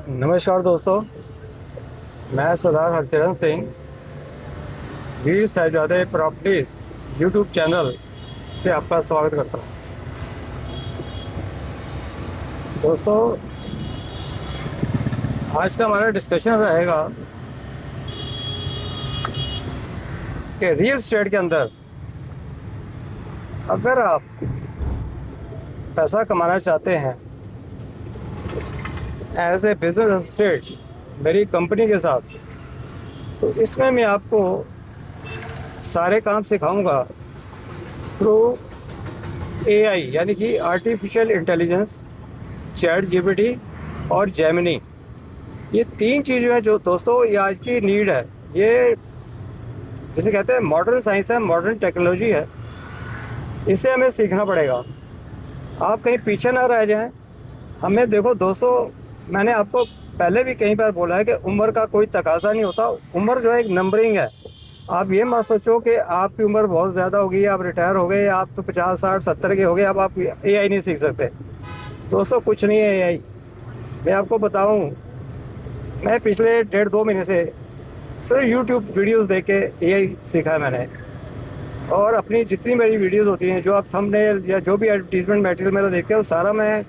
नमस्कार दोस्तों, मैं सरदार हरचरण सिंह वीर साहिबजादे प्रॉपर्टीज यूट्यूब चैनल से आपका स्वागत करता हूं। दोस्तों, आज का हमारा डिस्कशन रहेगा कि रियल एस्टेट के अंदर अगर आप पैसा कमाना चाहते हैं एज ए बिजनेस एसोसिएट मेरी कंपनी के साथ, तो इसमें मैं आपको सारे काम सिखाऊंगा थ्रू एआई, यानी कि आर्टिफिशियल इंटेलिजेंस, चैट जीपीटी और जेमिनी। ये तीन चीज़ें हैं जो दोस्तों ये आज की नीड है। ये जिसे कहते हैं मॉडर्न साइंस है, मॉडर्न टेक्नोलॉजी है। इसे हमें सीखना पड़ेगा। आप कहीं पीछे ना रह जाएं। हमें देखो दोस्तों, मैंने आपको पहले भी कई बार बोला है कि उम्र का कोई तकाजा नहीं होता। उम्र जो है एक नंबरिंग है। आप ये मत सोचो कि आपकी उम्र बहुत ज़्यादा हो गई, आप रिटायर हो गए, आप तो 50, 60, 70 के हो गए, अब आप एआई नहीं सीख सकते। दोस्तों, कुछ नहीं है एआई। मैं आपको बताऊं, मैं पिछले 1.5-2 महीने से सिर्फ यूट्यूब वीडियोस देख के एआई सीखा है मैंने। और अपनी जितनी मेरी वीडियोस होती हैं, जो आप थंबनेल या जो भी एडवर्टीजमेंट मटेरियल मेरा देखते हैं, वो सारा मैं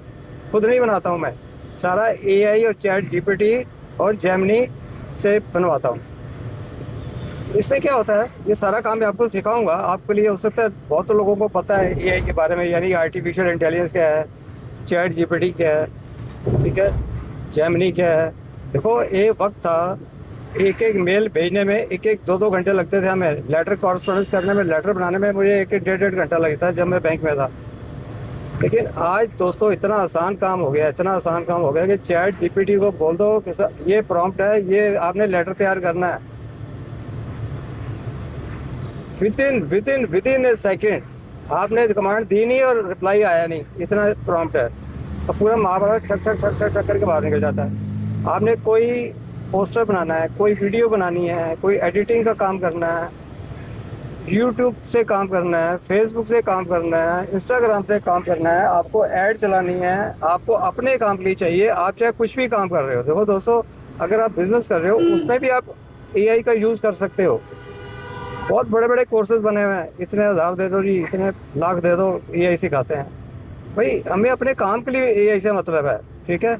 खुद नहीं बनाता हूँ। मैं सारा एआई और चैट जीपीटी और जेमिनी से बनवाता हूँ। इसमें क्या होता है, ये सारा काम मैं आपको सिखाऊंगा। आपके लिए हो सकता है बहुत लोगों को पता है एआई के बारे में, यानी आर्टिफिशियल इंटेलिजेंस क्या है, चैट जीपीटी क्या है, ठीक है, जेमिनी क्या है। देखो, एक वक्त था एक एक मेल भेजने में 1-2 घंटे लगते थे हमें। लेटर कॉरस्पॉन्डेंस करने में, लेटर बनाने में मुझे 1-1 घंटा लगता जब मैं बैंक में था। लेकिन आज दोस्तों इतना आसान काम हो गया, इतना आसान काम हो गया कि चैट जीपीटी को बोल दो कि सर ये प्रॉम्प्ट है, ये आपने लेटर तैयार करना है, विद इन ए सेकेंड आपने कमांड दी नहीं और रिप्लाई आया नहीं, इतना प्रॉम्प्ट है। अब पूरा महाभारत ठक ठक ठक ठक ठक करके बाहर निकल जाता है। आपने कोई पोस्टर बनाना है, कोई वीडियो बनानी है, कोई एडिटिंग का काम करना है, यूट्यूब से काम करना है, फेसबुक से काम करना है, इंस्टाग्राम से काम करना है, आपको ऐड चलानी है, आपको अपने काम के लिए चाहिए। आप चाहे कुछ भी काम कर रहे हो, देखो दोस्तों, अगर आप बिजनेस कर रहे हो उसमें भी आप एआई का यूज़ कर सकते हो। बहुत बड़े बड़े कोर्सेज बने हुए हैं, इतने हज़ार दे दो जी, इतने लाख दे दो, एआई सिखाते हैं। भाई, हमें अपने काम के लिए एआई से मतलब है, ठीक है।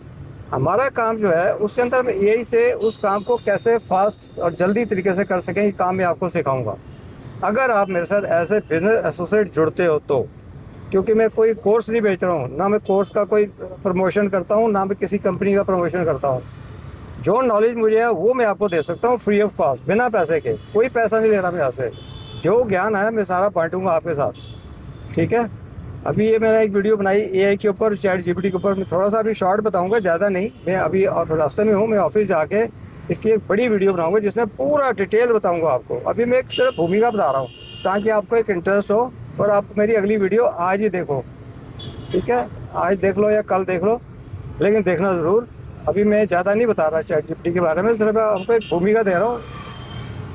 हमारा काम जो है उसके अंदर हम एआई से उस काम को कैसे फास्ट और जल्दी तरीके से कर सकें, ये काम मैं आपको सिखाऊंगा। अगर आप मेरे साथ एज ए बिजनेस एसोसिएट जुड़ते हो तो, क्योंकि मैं कोई कोर्स नहीं बेच रहा हूँ, ना मैं कोर्स का कोई प्रमोशन करता हूँ, ना मैं किसी कंपनी का प्रमोशन करता हूँ। जो नॉलेज मुझे है वो मैं आपको दे सकता हूँ फ्री ऑफ कॉस्ट, बिना पैसे के। कोई पैसा नहीं ले रहा मैं आपसे। जो ज्ञान है मैं सारा बांटूंगा आपके साथ, ठीक है। अभी ये मैंने एक वीडियो बनाई एआई के ऊपर, चैट जीपीटी के ऊपर। मैं थोड़ा सा अभी शॉर्ट बताऊंगा, ज़्यादा नहीं। मैं अभी रास्ते में हूँ, मैं ऑफिस जाके इसकी एक बड़ी वीडियो बनाऊंगा जिसमें पूरा डिटेल बताऊंगा आपको। अभी मैं एक सिर्फ भूमिका बता रहा हूँ ताकि आपको एक इंटरेस्ट हो, और आप मेरी अगली वीडियो आज ही देखो, ठीक है। आज देख लो या कल देख लो, लेकिन देखना ज़रूर। अभी मैं ज़्यादा नहीं बता रहा चैट जीपीटी के बारे में, सिर्फ आपको एक भूमिका दे रहा हूँ,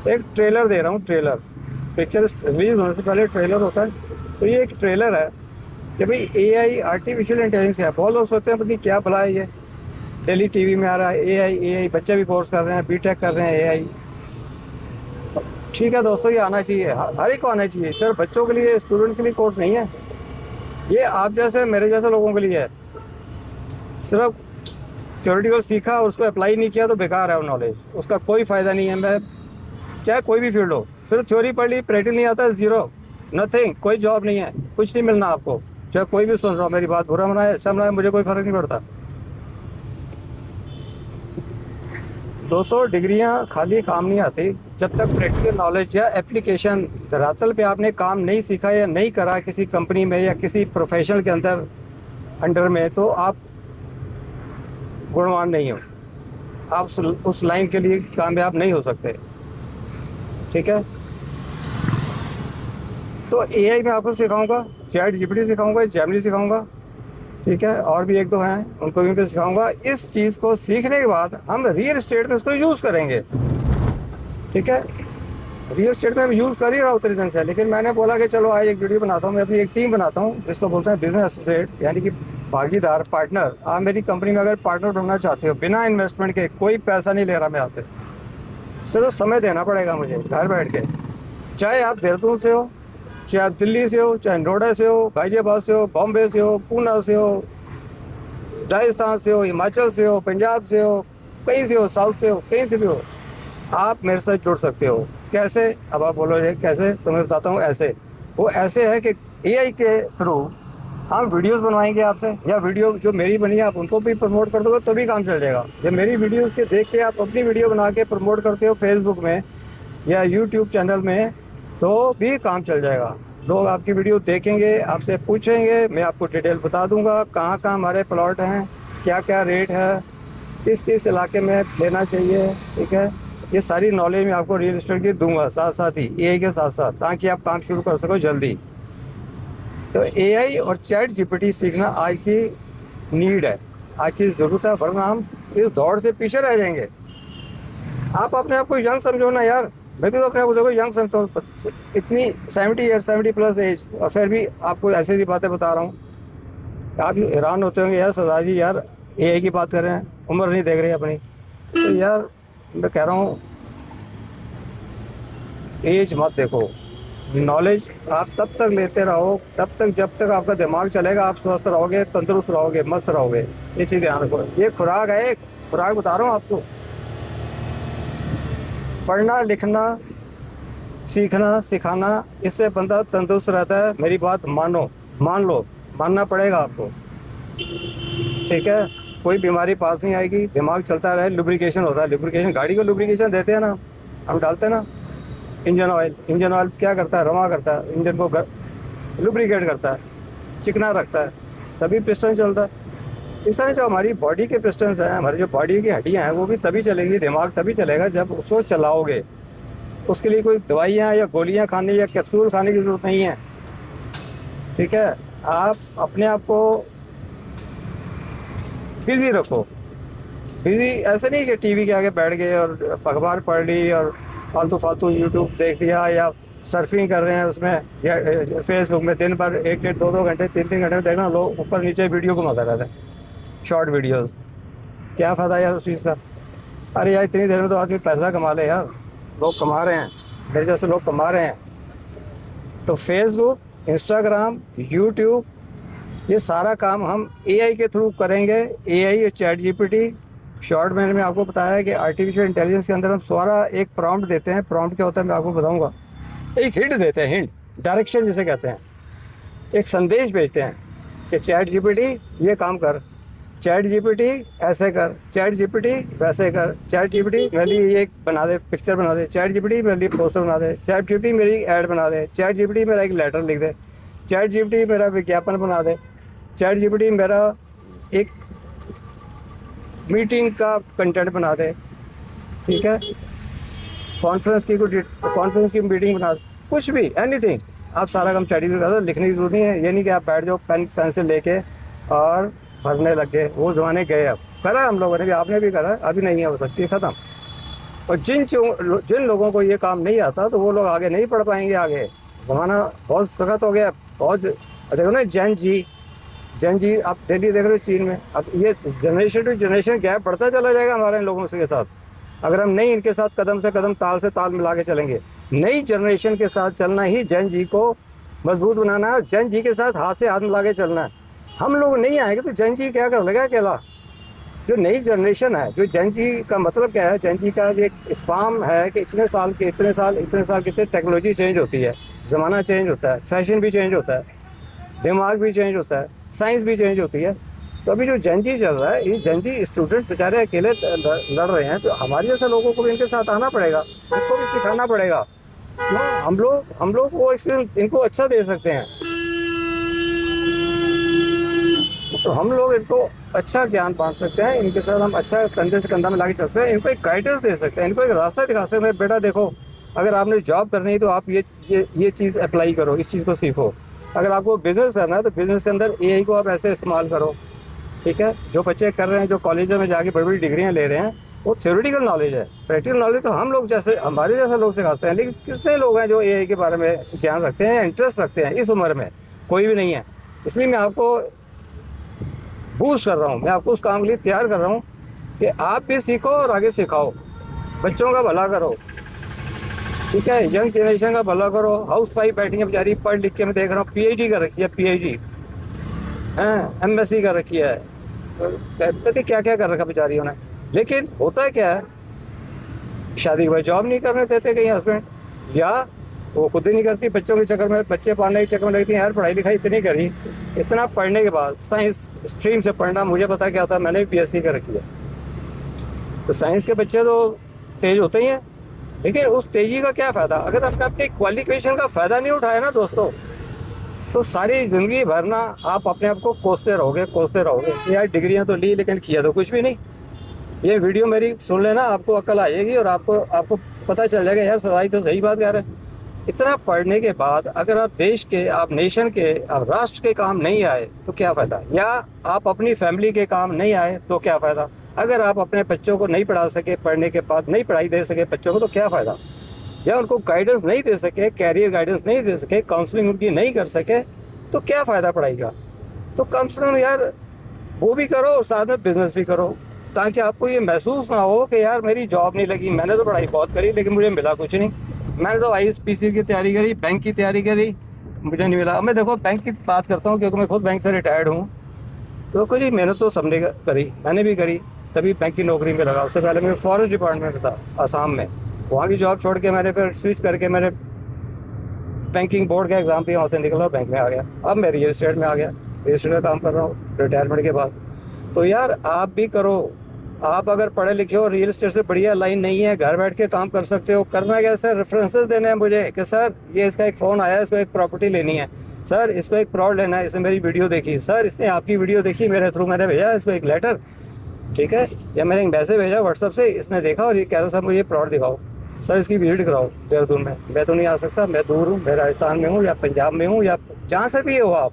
एक ट्रेलर दे रहा हूँ। ट्रेलर, पिक्चर रिलीज होने से पहले ट्रेलर होता है। तो ये एक ट्रेलर है कि भाई एआई, आर्टिफिशियल इंटेलिजेंस क्या है। बहुत लोग सोचते हैं पता नहीं क्या भला है ये, डेली टीवी में आ रहा है एआई एआई, बच्चे भी कोर्स कर रहे हैं, बीटेक कर रहे हैं एआई। ठीक है दोस्तों, ये आना चाहिए, हर एक को आना चाहिए। सिर्फ बच्चों के लिए, स्टूडेंट के लिए कोर्स नहीं है ये, आप जैसे मेरे जैसे लोगों के लिए है। सिर्फ थ्योरेटिकल सीखा और उसको अप्लाई नहीं किया तो बेकार है वो नॉलेज, उसका कोई फ़ायदा नहीं है। मैं चाहे कोई भी फील्ड हो, सिर्फ थ्योरी पढ़ ली, प्रैक्टिकल नहीं आता, ज़ीरो, नथिंग, कोई जॉब नहीं है, कुछ नहीं मिलना आपको। चाहे कोई भी सुन रहा हो मेरी बात, बुरा मनाए अच्छा मनाए, मुझे कोई फ़र्क नहीं पड़ता। दोस्तों, डिग्रियां खाली काम नहीं आती जब तक प्रैक्टिकल नॉलेज या एप्लीकेशन धरातल पे आपने काम नहीं सीखा या नहीं करा किसी कंपनी में या किसी प्रोफेशन के अंदर अंडर में, तो आप गुणवान नहीं हो, आप उस लाइन के लिए कामयाब नहीं हो सकते, ठीक है। तो एआई मैं आपको सिखाऊंगा, चैट जीपीटी सिखाऊंगा, जेमिनी सिखाऊंगा, ठीक है, और भी 1-2 हैं, उनको भी मैं सिखाऊंगा। इस चीज़ को सीखने के बाद हम रियल एस्टेट में उसको यूज़ करेंगे, ठीक है। रियल एस्टेट में मैं यूज़ कर ही रहा हूँ उतने दिन से, लेकिन मैंने बोला कि चलो आज एक वीडियो बनाता हूँ। मैं अपनी एक टीम बनाता हूँ जिसको बोलते हैं बिजनेस एसोसिएट, यानी कि भागीदार, पार्टनर, आप मेरी कंपनी में अगर पार्टनर बनना चाहते हो, बिना इन्वेस्टमेंट के, कोई पैसा नहीं ले रहा मैं आपसे, सिर्फ समय देना पड़ेगा मुझे घर बैठ के। चाहे आप देहरादून से हो, चाहे आप दिल्ली से हो, चाहे नोएडा से हो, गाजियाबाद से हो, बॉम्बे से हो, पूना से हो, राजस्थान से हो, हिमाचल से हो, पंजाब से हो, कहीं से हो, साउथ से हो, कहीं से भी हो, आप मेरे साथ जुड़ सकते हो। कैसे? अब आप बोलोगे कैसे, तो मैं बताता हूँ। ऐसे, वो ऐसे है कि एआई के थ्रू हम वीडियोस बनवाएंगे आपसे, या वीडियो जो मेरी बनी है आप उनको भी प्रमोट कर दोगे तो भी काम चल जाएगा। जब मेरी वीडियोस के देख के आप अपनी वीडियो बना के प्रमोट करते हो फेसबुक में या यूट्यूब चैनल में, तो भी काम चल जाएगा। लोग आपकी वीडियो देखेंगे, आपसे पूछेंगे, मैं आपको डिटेल बता दूंगा कहाँ कहाँ हमारे प्लॉट हैं, क्या क्या रेट है, किस किस इलाके में लेना चाहिए। ठीक है, ये सारी नॉलेज मैं आपको रियल एस्टेट की दूंगा साथ साथ ही, एआई के साथ साथ, ताकि आप काम शुरू कर सको जल्दी। तो एआई और चैट जीपीटी सीखना आज की नीड है, आज की ज़रूरत है, वरना हम इस दौड़ से पीछे रह जाएंगे। आप अपने आप को यंग समझो ना यार, मैं भी तो अपने आप को देखो यंग समझता हूँ, इतनी 70 एज, और फिर भी आपको ऐसी ऐसी बातें बता रहा हूँ। आप हैरान होते होंगे यार सरदार जी, यार एआई की बात कर रहे हैं, उम्र नहीं देख रही अपनी। तो यार मैं कह रहा हूँ एज मत देखो, नॉलेज आप तब तक लेते रहो, तब तक जब तक आपका दिमाग चलेगा, आप स्वस्थ रहोगे, तंदुरुस्त रहोगे, मस्त रहोगे। ये चीज़ ध्यान रखो, ये खुराक है, एक खुराक बता रहा हूँ आपको। पढ़ना लिखना सीखना सिखाना, इससे बंदा तंदुरुस्त रहता है। मेरी बात मानो, मान लो, मानना पड़ेगा आपको। ठीक है, कोई बीमारी पास नहीं आएगी, दिमाग चलता रहे, लुब्रिकेशन होता है। लुब्रिकेशन, गाड़ी को लुब्रिकेशन देते हैं ना, हम डालते हैं ना इंजन ऑयल। इंजन ऑयल क्या करता है? रवा करता है, इंजन को लुब्रिकेट करता है, चिकना रखता है, तभी पिस्टन चलता है। इस तरह जो हमारी बॉडी के पिस्टन्स हैं, हमारी जो बॉडी की हड्डियां हैं, वो भी तभी चलेंगी, दिमाग तभी चलेगा जब उसको चलाओगे। उसके लिए कोई दवाइयाँ या गोलियाँ खाने या कैप्सूल खाने की ज़रूरत नहीं है। ठीक है, आप अपने आप को बिज़ी रखो। बिज़ी ऐसे नहीं कि टीवी के आगे बैठ गए और अखबार पढ़ ली और फालतू फालतू यूट्यूब देख लिया, या सर्फिंग कर रहे हैं उसमें, या फेसबुक में दिन भर 1-1, 2-2 घंटे, 3-3 घंटे में देखना। लोग ऊपर नीचे वीडियो घुमाते रहते हैं, शॉर्ट वीडियोस। क्या फ़ायदा यार उस चीज़ का? अरे यार इतनी देर में तो आदमी पैसा कमा ले यार, लोग कमा रहे हैं, मेरे जैसे लोग कमा रहे हैं। तो फेसबुक, इंस्टाग्राम, यूट्यूब, ये सारा काम हम एआई के थ्रू करेंगे। एआई और चैट जीपीटी, शॉर्ट मैंने में आपको बताया है कि आर्टिफिशियल इंटेलिजेंस के अंदर हम सारा एक प्रॉम्प्ट देते हैं। प्रॉम्प्ट क्या होता है मैं आपको बताऊंगा। एक हिंट देते हैं, हिंट, डायरेक्शन जिसे कहते हैं। एक संदेश भेजते हैं कि चैट जीपीटी ये काम कर, चैट जीपीटी ऐसे कर, चैट जीपीटी वैसे कर, चैट जीपीटी मेरे लिए ये बना दे, पिक्चर बना दे, चैट जीपीटी मेरे लिए पोस्टर बना दे, चैट जीपीटी मेरी ऐड बना दे, चैट जीपीटी मेरा एक लेटर लिख दे, चैट जीपीटी मेरा विज्ञापन बना दे, चैट जीपीटी मेरा एक मीटिंग का कंटेंट बना दे। ठीक है, कॉन्फ्रेंस की मीटिंग बना दे, कुछ भी, एनीथिंग, आप सारा काम चैट जीपीटी बना दो। लिखने की जरूरत नहीं है, ये नहीं कि आप बैठ जाओ पेन पेंसिल लेके और भरने लग गए। वो ज़माने गए, अब करा हम लोगों ने भी, आपने भी करा, अभी नहीं है, हो सकती है ख़त्म। और जिन लोगों को ये काम नहीं आता तो वो लोग आगे नहीं पढ़ पाएंगे। आगे ज़माना बहुत सख्त हो गया, बहुत। देखो ना जैन जी आप डेली देख रहे हो चीन में। अब ये जनरेशन टू जनरेशन गैप बढ़ता चला जाएगा हमारे इन लोगों से के साथ, अगर हम नहीं इनके साथ कदम से कदम, ताल से ताल मिला के चलेंगे। नई जनरेशन के साथ चलना ही जैन जी को मजबूत बनाना है, और जैन जी के साथ हाथ से हाथ मिला के चलना है। हम लोग नहीं आएंगे तो जैन जी क्या कर लेगा अकेला? जो नई जनरेशन है, जो जैन जी का मतलब क्या है, जैन जी का एक स्पाम है कि इतने साल कितने टेक्नोलॉजी चेंज होती है, ज़माना चेंज होता है, फैशन भी चेंज होता है, दिमाग भी चेंज होता है, साइंस भी चेंज होती है। तो अभी जो जैन जी चल रहा है, ये जैन जी स्टूडेंट बेचारे अकेले लड़ रहे हैं, तो हमारे जैसे लोगों को भी इनके साथ आना पड़ेगा, इनको भी सिखाना पड़ेगा। तो हम लोग वो एक्सपीरियंस इनको अच्छा दे सकते हैं, तो हम लोग इनको अच्छा ज्ञान बांट सकते हैं, इनके साथ हम अच्छा कंधे से कंधा मिला के चल सकते हैं, इनको एक गाइडेंस दे सकते हैं, इनको एक रास्ता दिखा सकते हैं। बेटा देखो, अगर आपने जॉब करनी है तो आप ये चीज़ अप्लाई करो, इस चीज़ को सीखो। अगर आपको बिज़नेस करना है तो बिज़नेस के अंदर एआई को आप ऐसे इस्तेमाल करो। ठीक है, जो बच्चे कर रहे हैं, जो कॉलेजों में जाके बड़ी बड़ी डिग्रियाँ ले रहे हैं, वो थ्योरेटिकल नॉलेज है। प्रैक्टिकल नॉलेज तो हम लोग जैसे, हमारे जैसे लोग सिखाते हैं। लेकिन कितने लोग हैं जो एआई के बारे में ज्ञान रखते हैं, इंटरेस्ट रखते हैं? इस उम्र में कोई भी नहीं है। इसलिए मैं आपको बूस्ट कर रहा हूँ, मैं आपको उस काम के लिए तैयार कर रहा हूँ कि आप भी सीखो और आगे सिखाओ, बच्चों का भला करो, ठीक है, यंग जनरेशन का भला करो। हाउस वाइफ बैठी है बेचारी, पढ़ लिख के मैं देख रहा हूँ पीएचडी कर रखी है, पीएचडी हैं, एमएससी कर रखी है, पता क्या क्या कर रखा बेचारियों ने। लेकिन होता है क्या है, शादी के बाद जॉब नहीं करने देते कहीं हस्बैंड, या वो खुद ही नहीं करती, बच्चों के चक्कर में, बच्चे पालने के चक्कर में लगती है। यार पढ़ाई लिखाई इतनी करी, इतना पढ़ने के बाद साइंस स्ट्रीम से पढ़ना, मुझे पता क्या होता है, मैंने भी बीएससी कर रखी है। तो साइंस के बच्चे तो तेज होते ही हैं, लेकिन उस तेजी का क्या फ़ायदा अगर आपने अपनी क्वालिफिकेशन का फ़ायदा नहीं उठाया ना दोस्तों, तो सारी ज़िंदगी भर ना आप अपने आप को कोसते रहोगे। यार डिग्रियां तो ली लेकिन किया तो कुछ भी नहीं। ये वीडियो मेरी सुन लेना, आपको अकल आएगी और आपको पता चल जाएगा यार सदाई तो सही बात कह रहे हैं। इतना पढ़ने के बाद अगर आप देश के, आप नेशन के, आप राष्ट्र के काम नहीं आए तो क्या फ़ायदा, या आप अपनी फैमिली के काम नहीं आए तो क्या फ़ायदा। अगर आप अपने बच्चों को नहीं पढ़ा सके, पढ़ने के बाद नहीं पढ़ाई दे सके बच्चों को तो क्या फ़ायदा, या उनको गाइडेंस नहीं दे सके, कैरियर गाइडेंस नहीं दे सके, काउंसलिंग उनकी नहीं कर सके तो क्या फ़ायदा पढ़ाई का। तो कम से कम यार वो भी करो और साथ में बिजनेस भी करो, ताकि आपको ये महसूस ना हो कि यार मेरी जॉब नहीं लगी, मैंने तो पढ़ाई बहुत करी लेकिन मुझे मिला कुछ नहीं। मैंने तो आईएएस की तैयारी करी, बैंक की तैयारी करी, मुझे नहीं मिला। मैं देखो बैंक की बात करता हूँ क्योंकि मैं खुद बैंक से रिटायर्ड हूँ। तो कुछ ही मेहनत तो सबने करी, मैंने भी करी, तभी बैंक की नौकरी में लगा। उससे पहले मैं फॉरेस्ट डिपार्टमेंट में था आसाम में, वहाँ की जॉब छोड़ के मैंने फिर स्विच करके मैंने बैंकिंग बोर्ड का एग्ज़ाम भी वहाँ से निकला और बैंक में आ गया। अब मैं रियल एस्टेट में आ गया, रियल एस्टेट का काम कर रहा हूँ रिटायरमेंट के बाद। तो यार आप भी करो, आप अगर पढ़े लिखे हो, रियल एस्टेट से बढ़िया लाइन नहीं है, घर बैठ के काम कर सकते हो। करना क्या सर, रेफरेंसेस देने हैं मुझे कि सर ये इसका एक फ़ोन आया है, इसको एक प्रॉपर्टी लेनी है, सर इसको एक प्लॉट लेना है, इसने मेरी वीडियो देखी, सर इसने आपकी वीडियो देखी, मेरे थ्रू मैंने भेजा इसको एक लेटर, ठीक है, या मैंने एक मैसेज भेजा व्हाट्सअप से, इसने देखा और ये कह रहा सर मुझे प्लॉट दिखाओ, सर इसकी विजिट कराओ देहरादून में। मैं तो नहीं आ सकता, मैं दूर हूँ, मैं राजस्थान में हूँ या पंजाब में हूँ या जहाँ से भी हो आप।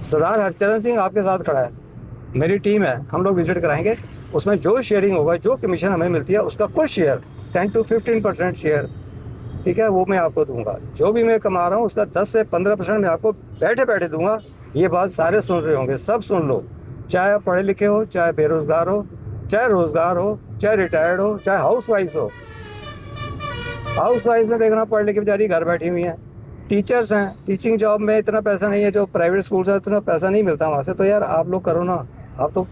सरदार हरचरण सिंह आपके साथ खड़ा है, मेरी टीम है, हम लोग विजिट कराएंगे। उसमें जो शेयरिंग होगा, जो कमीशन हमें मिलती है उसका कुछ शेयर 10 to 15% शेयर, ठीक है, वो मैं आपको दूंगा। जो भी मैं कमा रहा हूँ उसका 10 से 15% मैं आपको बैठे बैठे दूंगा। ये बात सारे सुन रहे होंगे, सब सुन लो, चाहे आप पढ़े लिखे हो, चाहे बेरोज़गार हो, चाहे रोज़गार हो, चाहे रिटायर्ड हो, चाहे हाउस वाइफ हो। हाउस वाइफ में देखना पढ़ लिखे बेचारी घर बैठी हुई हैं। टीचर्स हैं, टीचिंग जॉब में इतना पैसा नहीं है, जो प्राइवेट स्कूल से इतना पैसा नहीं मिलता वहाँ से। तो यार आप लोग करो ना, आप तो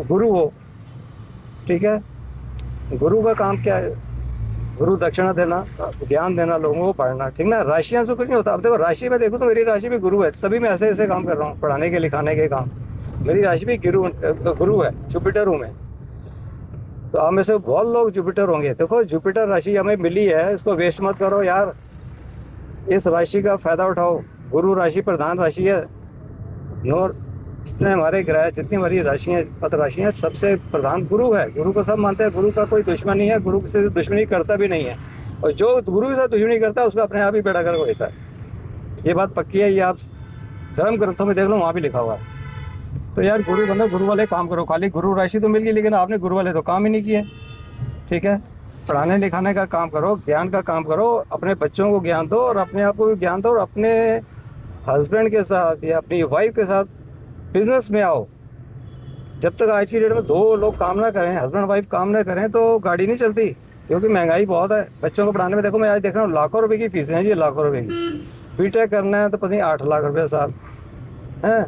गुरु हो, ठीक है, गुरु का काम क्या है, गुरु दक्षिणा देना, ज्ञान देना, लोगों को पढ़ना, ठीक ना। राशियाँ से कुछ नहीं होता। अब देखो राशि में देखो तो मेरी राशि भी गुरु है, तभी मैं ऐसे ऐसे काम कर रहा हूँ, पढ़ाने के लिखाने के काम। मेरी राशि भी गुरु है, जुपिटर हूँ मैं। तो आप में से बहुत लोग जुपिटर होंगे। देखो जुपिटर राशि हमें मिली है, इसको वेस्ट मत करो यार, इस राशि का फ़ायदा उठाओ। गुरु राशि प्रधान राशि है, नौ जितने हमारे ग्रह, जितनी हमारी राशियाँ, पद राशियाँ, सबसे प्रधान गुरु है। गुरु को सब मानते हैं, गुरु का कोई दुश्मन नहीं है, गुरु से दुश्मनी करता भी नहीं है, और जो गुरु के साथ दुश्मनी करता है उसका अपने आप ही बेड़ा गर्क होता है। ये बात पक्की है, ये आप धर्म ग्रंथों में देख लो, वहाँ भी लिखा हुआ है। तो यार गुरु बनो, गुरु वाले काम करो। खाली गुरु राशि तो मिल गई लेकिन आपने गुरु वाले तो काम ही नहीं किए, ठीक है। पढ़ाने लिखाने का काम करो, ज्ञान का काम करो, अपने बच्चों को ज्ञान दो और अपने आप को भी ज्ञान दो, और अपने हस्बैंड के साथ या अपनी वाइफ के साथ बिजनेस में आओ। जब तक आज की डेट में दो लोग काम ना करें, हस्बैंड वाइफ काम ना करें, तो गाड़ी नहीं चलती, क्योंकि महंगाई बहुत है। बच्चों को पढ़ाने में देखो, मैं आज देख रहा हूँ लाखों रुपए की फीसें हैं जी, लाखों रुपए की। बीटेक करना है तो पता नहीं 8 लाख रुपये साल हैं,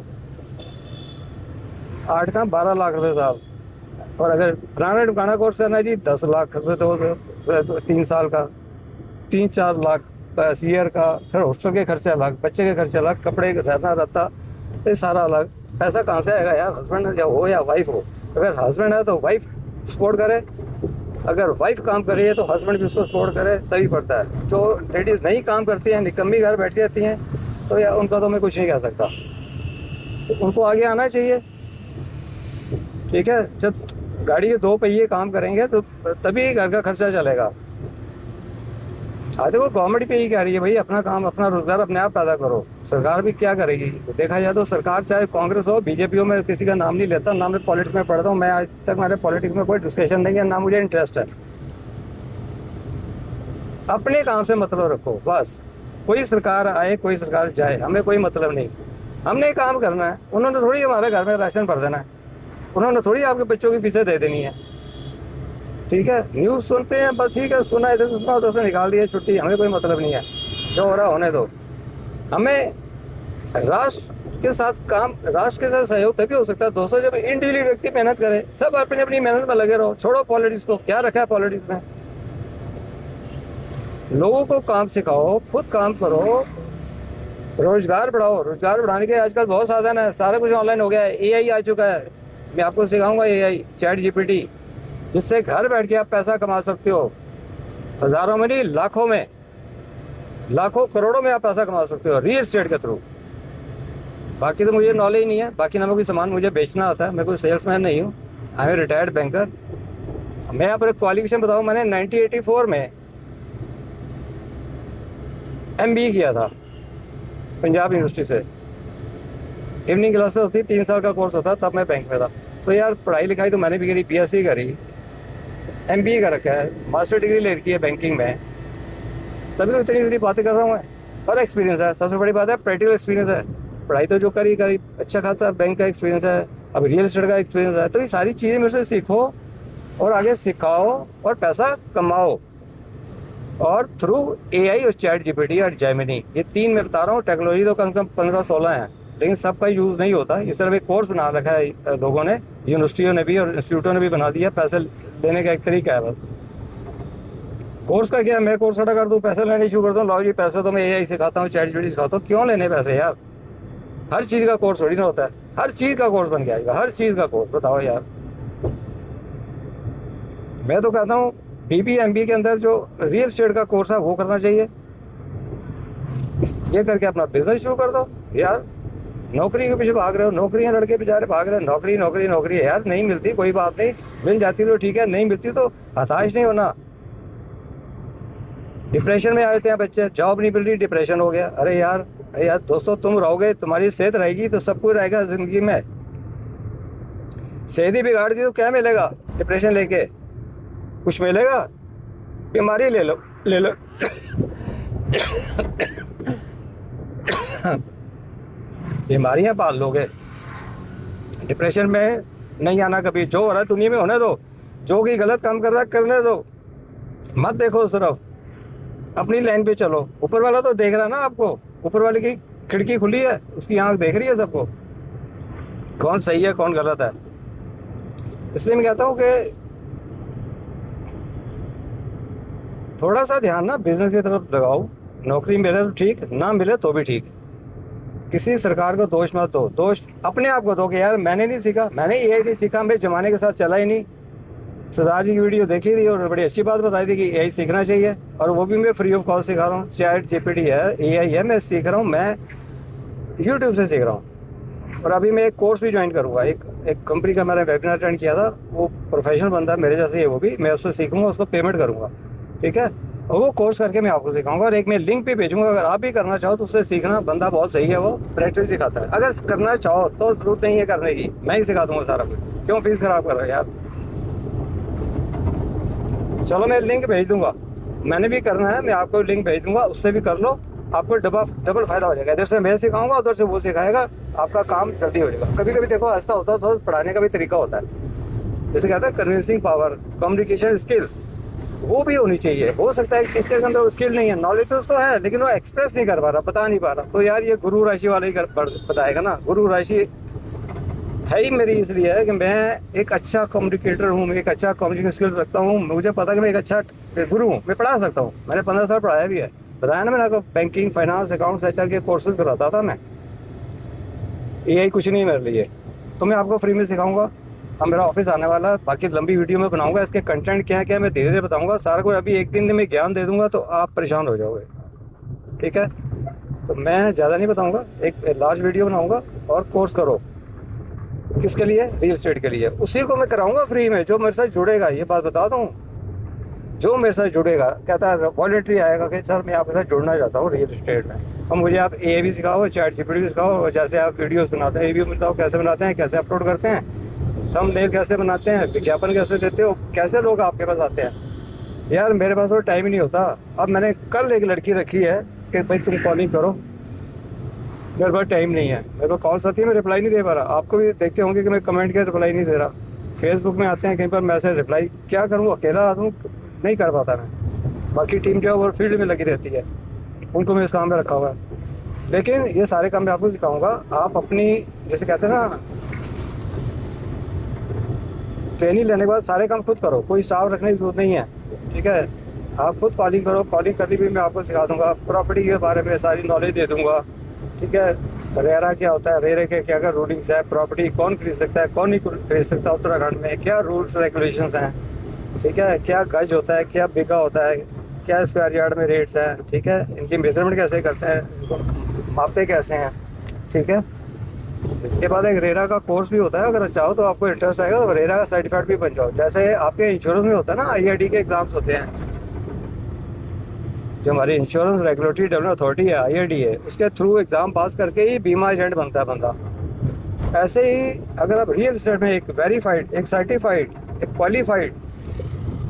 8 का 12 लाख रुपये साल। और अगर पुराना कोर्स करना है जी 10 लाख रुपये, तो 3 साल का 3-4 लाख ईयर का। फिर हॉस्टल के खर्चे अलग, बच्चे के खर्चे अलग, कपड़े रहना रहता, ये सारा अलग। पैसा कहाँ से आएगा यार, हस्बैंड हो या वाइफ हो। अगर हस्बैंड है तो वाइफ सपोर्ट करे, अगर वाइफ काम कर रही है तो हस्बैंड भी उसको सपोर्ट करे, तभी पड़ता है। जो लेडीज़ नहीं काम करती हैं, निकम्मी घर बैठी रहती हैं, तो यार उनका तो मैं कुछ नहीं कह सकता, तो उनको आगे आना चाहिए, ठीक है। जब गाड़ी के 2 पहिए काम करेंगे तो तभी घर का खर्चा चलेगा। आज देखो गवर्नमेंट पे ही कह रही है भाई, अपना काम, अपना रोजगार अपने आप पैदा करो। सरकार भी क्या करेगी, देखा जाए तो सरकार चाहे कांग्रेस हो, बीजेपी हो, मैं किसी का नाम नहीं लेता, ना मैं पॉलिटिक्स में पढ़ता हूँ, मैं आज तक मेरे पॉलिटिक्स में कोई डिस्कशन नहीं है, ना मुझे इंटरेस्ट है। अपने काम से मतलब रखो बस, कोई सरकार आए कोई सरकार जाए, हमें कोई मतलब नहीं। हमने काम करना है, उन्होंने थोड़ी हमारे घर में राशन भर देना है, उन्होंने थोड़ी आपके बच्चों की फीसें दे देनी है। ठीक है, न्यूज़ सुनते हैं बस, ठीक है, सुना इधर से सुना उधर से निकाल दिया, छुट्टी, हमें कोई मतलब नहीं है, जो हो रहा होने दो। हमें राष्ट्र के साथ काम, राष्ट्र के साथ सहयोग तभी हो सकता है दोस्तों जब इंडिविजुअल व्यक्ति मेहनत करे, सब अपनी अपनी मेहनत में लगे रहो, छोड़ो पॉलिटिक्स को, क्या रखा है पॉलिटिक्स में। लोगों को काम सिखाओ, खुद काम करो, रोजगार बढ़ाओ। रोजगार बढ़ाने के आजकल बहुत साधन है, सारा कुछ ऑनलाइन हो गया है, एआई आ चुका है, मैं आपको सिखाऊंगा एआई, चैट जीपीटी, जिससे घर बैठ के आप पैसा कमा सकते हो, हजारों में नहीं, लाखों में, लाखों करोड़ों में आप पैसा कमा सकते हो रियल एस्टेट के थ्रू। बाकी तो मुझे नॉलेज नहीं है, बाकी ना मैं कोई सामान मुझे बेचना आता है, मैं कोई सेल्समैन नहीं हूँ, आई एम रिटायर्ड बैंकर। मैं यहाँ पर क्वालिफिकेशन बताऊँ, मैंने 1984 में MBA किया था पंजाब यूनिवर्सिटी से। इवनिंग क्लासेस होती, 3 साल का कोर्स होता, तब मैं बैंक में था। तो यार पढ़ाई लिखाई तो मैंने भी करी, BSc करी, MBA कर रखा है, मास्टर डिग्री ले रखी है बैंकिंग में, तभी तो इतनी इतनी बातें कर रहा हूँ मैं। और एक्सपीरियंस है, सबसे बड़ी बात है प्रैक्टिकल एक्सपीरियंस है। पढ़ाई तो जो करी करी, अच्छा खासा बैंक का एक्सपीरियंस है, अब रियल एस्टेट का एक्सपीरियंस है। तो ये सारी चीज़ें मेरे से सीखो और आगे सिखाओ और पैसा कमाओ, और थ्रू AI और चैट जीपीटी और जेमिनी, ये 3 मैं बता रहा हूँ। टेक्नोलॉजी तो कम से कम 15-16 है, लेकिन सबका यूज़ नहीं होता। इस तरह एक कोर्स बना रखा है लोगों ने, यूनिवर्सिटियों ने भी और इंस्टीट्यूटों ने भी बना दिया, पैसे लेने का एक तरीका है बस। कोर्स का क्या, मैं कोर्स खड़ा कर दूँ, पैसे लेने शुरू कर दूँ, लो जी पैसे तो मैं AI सिखाता हूँ, चैट जीपीटी सिखाता हूँ, क्यों लेने पैसे यार। हर चीज़ का कोर्स थोड़ी ना होता है, हर चीज़ का कोर्स बन के आएगा, हर चीज़ का कोर्स, बताओ यार। मैं तो कहता हूँ BBA MBA के अंदर जो रियल एस्टेट का कोर्स है वो करना चाहिए। ये करके अपना बिजनेस शुरू कर दो यार। नौकरी के पीछे भाग रहे हो, नौकरियां लड़के बेचारे भाग रहे हैं, नौकरी नौकरी नौकरी यार, नहीं मिलती कोई बात नहीं, मिल जाती तो ठीक है, नहीं मिलती तो हताश नहीं होना। डिप्रेशन में आए थे बच्चे, जॉब नहीं मिल रही, डिप्रेशन हो गया। अरे यार दोस्तों, तुम रहोगे, तुम्हारी सेहत रहेगी तो सब कुछ रहेगा जिंदगी में। सेहत ही बिगाड़ दी तो क्या मिलेगा डिप्रेशन लेके, कुछ मिलेगा? बीमारी ले लो ले लो बीमारियां पाल लोगे, डिप्रेशन में नहीं आना कभी। जो हो रहा है दुनिया में होने दो, जो कि गलत काम कर रहा है करने दो, मत देखो उस तरफ, अपनी लाइन पे चलो। ऊपर वाला तो देख रहा है ना आपको, ऊपर वाले की खिड़की खुली है, उसकी आंख देख रही है सबको, कौन सही है कौन गलत है। इसलिए मैं कहता हूँ कि थोड़ा सा ध्यान ना बिजनेस की तरफ लगाओ। नौकरी मिले तो ठीक, ना मिले तो भी ठीक। किसी सरकार को दोष मत दो, दोष अपने आप को दो कि यार मैंने नहीं सीखा, मैंने ये नहीं सीखा, मैं ज़माने के साथ चला ही नहीं। सरदार जी की वीडियो देखी थी और बड़ी अच्छी बात बताई थी कि AI सीखना चाहिए, और वो भी मैं फ्री ऑफ कॉस्ट सिखा रहा हूँ। चैट जीपीटी है, AI है, मैं सीख रहा हूँ, मैं यूट्यूब से सीख रहा हूँ। और अभी मैं एक कोर्स भी ज्वाइन करूँगा, एक कंपनी का मैंने वेबिनार अटेंड किया था, वो प्रोफेशनल बंदा है मेरे जैसे ही, वो भी, मैं उससे सीखूँगा, उसको पेमेंट करूँगा, ठीक है, और वो कोर्स करके मैं आपको सिखाऊंगा। और एक मैं लिंक भी भेजूंगा, अगर आप भी करना चाहो तो उससे सीखना, बंदा बहुत सही है, वो प्रैक्टिस सिखाता है। अगर करना चाहो तो जरूरत नहीं है करने की, मैं ही सिखा दूंगा सारा कुछ, क्यों फीस खराब कर रहे हो यार। चलो मैं लिंक भेज दूंगा, मैंने भी करना है, मैं आपको लिंक भेज दूंगा, उससे भी कर लो, आपको डबल फायदा हो जाएगा। इधर से मैं सिखाऊंगा, उधर से वो सिखाएगा, आपका काम जल्दी हो जाएगा। कभी कभी देखो ऐसा होता है, तो पढ़ाने का भी तरीका होता है, जैसे कहते हैं कन्विंसिंग पावर, कम्युनिकेशन स्किल, वो भी होनी चाहिए। हो सकता है टीचर के अंदर स्किल नहीं है, नॉलेज तो उसको है, लेकिन वो एक्सप्रेस नहीं कर पा रहा, बता नहीं पा रहा। तो यार ये गुरु राशि वाले ही बताएगा ना। गुरु राशि है ही मेरी इसलिए है कि मैं एक अच्छा कम्युनिकेटर हूँ, मैं एक अच्छा कम्युनिकेशन स्किल रखता हूँ, मुझे पता है कि मैं एक अच्छा गुरु हूँ, मैं पढ़ा सकता हूँ। मैंने 15 साल पढ़ाया भी है, बताया ना मैंने आपको, बैंकिंग, फाइनेंस, अकाउंट्स, HR के कोर्सेज कराता था मैं। AI कुछ नहीं मेरे लिए, तो मैं आपको फ्री में सिखाऊंगा। अब मेरा ऑफिस आने वाला है, बाकी लंबी वीडियो में बनाऊंगा, इसके कंटेंट क्या है क्या मैं धीरे धीरे बताऊंगा सारा कुछ। अभी एक दिन में ज्ञान दे दूंगा तो आप परेशान हो जाओगे, ठीक है। तो मैं ज़्यादा नहीं बताऊंगा, एक लार्ज वीडियो बनाऊंगा। और कोर्स करो, किसके लिए? रियल एस्टेट के लिए। उसी को मैं कराऊंगा फ्री में, जो मेरे साथ जुड़ेगा। ये बात बता दूँ, जो मेरे साथ जुड़ेगा, कहता है वॉलंटरी आएगा कि सर मैं आपके साथ जुड़ना चाहता हूँ रियल एस्टेट में, और मुझे आप AI भी सिखाओ, चैट जीपीटी भी सिखाओ, और जैसे आप वीडियोस बनाते हैं ये भी बताओ, कैसे बनाते हैं, कैसे अपलोड करते हैं, थंबनेल कैसे बनाते हैं, विज्ञापन कैसे देते हो, कैसे लोग आपके पास आते हैं। यार मेरे पास तो टाइम ही नहीं होता। अब मैंने कल एक लड़की रखी है कि भाई तुम कॉलिंग करो, मेरे पास टाइम नहीं है, मेरे पास कॉल्स आती है, मैं रिप्लाई नहीं दे पा रहा। आपको भी देखते होंगे कि मैं कमेंट के रिप्लाई नहीं दे रहा। फेसबुक में आते हैं कहीं पर मैसेज, रिप्लाई क्या करूँ, अकेला आदमी नहीं कर पाता मैं। बाकी टीम जो है वो फील्ड में लगी रहती है, उनको मैं इस काम में रखा हुआ है। लेकिन ये सारे काम मैं आपको सिखाऊंगा। आप अपनी, जैसे कहते हैं ना, ट्रेनिंग लेने के बाद सारे काम खुद करो, कोई स्टाफ रखने की जरूरत नहीं है। ठीक है, आप खुद कॉलिंग करो, कॉलिंग करनी भी मैं आपको सिखा दूंगा, प्रॉपर्टी के बारे में सारी नॉलेज दे दूंगा। ठीक है, रेरा क्या होता है, रेरे के क्या क्या रूलिंग्स है, प्रॉपर्टी कौन खरीद सकता है कौन नहीं खरीद सकता, उत्तराखंड में क्या रूल्स रेगुलेशंस हैं। ठीक है, क्या गज होता है, क्या बीघा होता है, क्या स्क्वायर यार्ड में रेट्स हैं। ठीक है, इनकी मेजरमेंट कैसे करते हैं, इनको मापते कैसे हैं। ठीक है, इसके बाद एक रेरा का कोर्स भी होता है, अगर चाहो तो आपको इंटरेस्ट आएगा तो रेरा का सर्टिफाइड भी बन जाओ। जैसे आपके इंश्योरेंस में होता है ना, आईआरडी के एग्जाम्स होते हैं, जो हमारी इंश्योरेंस रेगुलेटरी डेवलपमेंट अथॉरिटी है, आईआरडी है, उसके थ्रू एग्ज़ाम पास करके ही बीमा एजेंट बनता है बंदा। ऐसे ही अगर आप रियल एस्टेट में एक वेरीफाइड, एक सर्टिफाइड, एक क्वालिफाइड,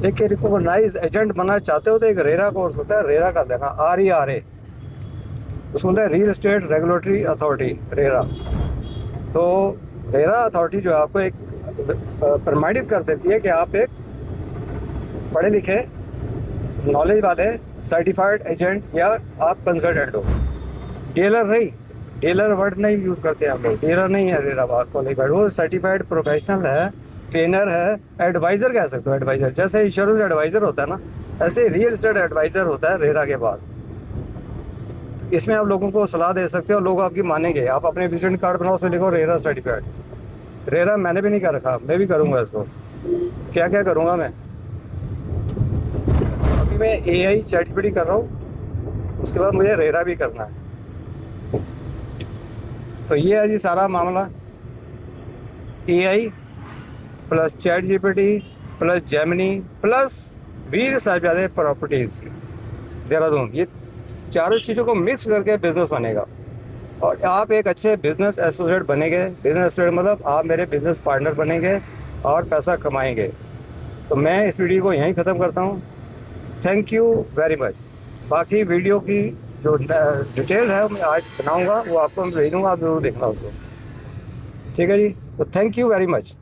एक रिकॉग्नाइज एजेंट बनना चाहते हो तो एक रेरा कोर्स होता है, रेरा कर लेना, RERA, उसको बोलते हैं real estate regulatory authority, RERA. तो रेरा अथॉरिटी जो है आपको एक प्रमाणित कर देती है कि आप एक पढ़े लिखे, नॉलेज वाले सर्टिफाइड एजेंट या आप कंसल्टेंट हो। डीलर नहीं, डीलर वर्ड नहीं यूज़ करते हैं हम लोग, डीलर नहीं है रेरा क्वालिफाइड, वो सर्टिफाइड प्रोफेशनल है, ट्रेनर है, एडवाइज़र कह सकते हो। एडवाइज़र जैसे इंश्योरेंस एडवाइज़र होता है ना, ऐसे रियल एस्टेट एडवाइज़र होता है रेरा के बाद। इसमें आप लोगों को सलाह दे सकते हो, लोग आपकी मानेंगे। आप अपने विजिटिंग कार्ड बनाओ, उसमें लिखो रेरा सर्टिफाइड। रेरा मैंने भी नहीं कर रखा, मैं भी करूँगा इसको। क्या क्या करूँगा मैं, अभी मैं AI ChatGPT कर रहा हूँ, उसके बाद मुझे रेरा भी करना है। तो ये है जी सारा मामला, AI plus ChatGPT plus Gemini plus Veer Sahibzade properties Dehradun, ये चारों चीज़ों को मिक्स करके बिजनेस बनेगा और आप एक अच्छे बिजनेस एसोसिएट बनेंगे। बिजनेस एसोसिएट मतलब आप मेरे बिजनेस पार्टनर बनेंगे और पैसा कमाएंगे। तो मैं इस वीडियो को यहीं ख़त्म करता हूँ। Thank you very much. बाकी वीडियो की जो डिटेल है मैं आज बनाऊँगा, वो आपको मैं भेज दूँगा, आप ज़रूर देखना उसको। ठीक है जी, तो थैंक यू वेरी मच।